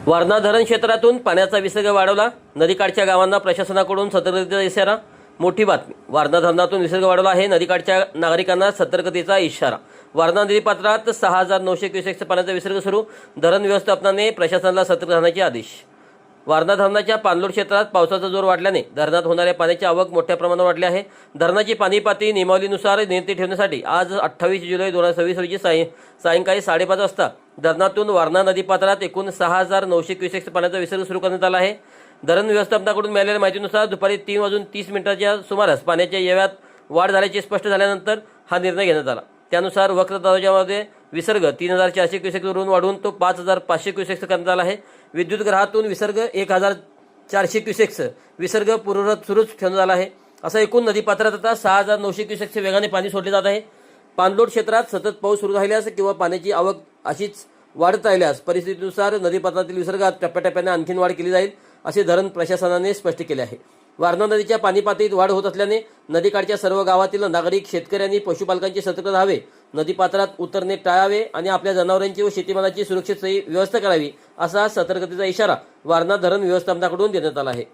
वारणा धरण क्षेत्रातून पाण्याचा विसर्ग वाढवला. नदीकाठच्या गावांना प्रशासनाकडून सतर्कतेचा इशारा. मोठी बातमी. वारणा धरणातून विसर्ग वाढवला आहे. नदीकाठच्या नागरिकांना सतर्कतेचा इशारा. वारणा नदीपात्रात 6,900 क्युसेक्स पाण्याचा विसर्ग सुरू. धरण व्यवस्थापनाने प्रशासनाला सतर्क राहण्याचे आदेश. वारणा धरणाच्या पाणलोट क्षेत्रात पावसाचा जोर वाढल्याने धरणात होणाऱ्या पाण्याची आवक मोठ्या प्रमाणावर वाढली आहे. धरणाची पाणी पातळी नियमावलीनुसार नियंत्रित ठेवण्यासाठी आज 28 जुलै 2026 रोजी सायंकाळी 5:30 वाजता धरणातून वारणा नदीपात्रात एकूण 6,900 क्युसेक्स पाण्याचा विसर्ग सुरू करण्यात आला आहे. धरण व्यवस्थापनाकडून मिळालेल्या माहितीनुसार दुपारी 3:30 सुमारास पाण्याच्या येव्यात वाढ झाल्याचे स्पष्ट झाल्यानंतर हा निर्णय घेण्यात आला. त्यानुसार वक्र दरवाजामध्ये विसर्ग 3,400 क्युसेक्सवरून वाढवून तो 5,500 क्युसेक्स करण्यात आला आहे. विद्युत ग्रहातून विसर्ग 1,400 क्युसेक्स विसर्ग पूर्ववत सुरूच ठेवण्यात आला आहे. असा एकूण नदीपात्रात आता 6,900 क्युसेक्स वेगाने पाणी सोडले जात आहे. पाणलोट क्षेत्रात सतत पाऊस सुरू राहिल्यास किंवा पाण्याची आवक अशीच वाढत राहिल्यास परिस्थितीनुसार नदीपात्रातील विसर्गात टप्प्याटप्प्याने आणखीन वाढ केली जाईल, असे धरण प्रशासनाने स्पष्ट केले आहे. वारणा नदीच्या पाणी पातळीत वाढ होत असल्याने नदीकाठच्या सर्व गावातील नागरिक, शेतकरी आणि पशुपालकांची सतर्क राहावे, नदीपात्रात उतरणे टाळावे आणि आपल्या जनावरांची व शेतीमालाची सुरक्षित व्यवस्था करावी, असा सतर्कतेचा इशारा वारणा धरण व्यवस्थापनाकडून देण्यात आला आहे.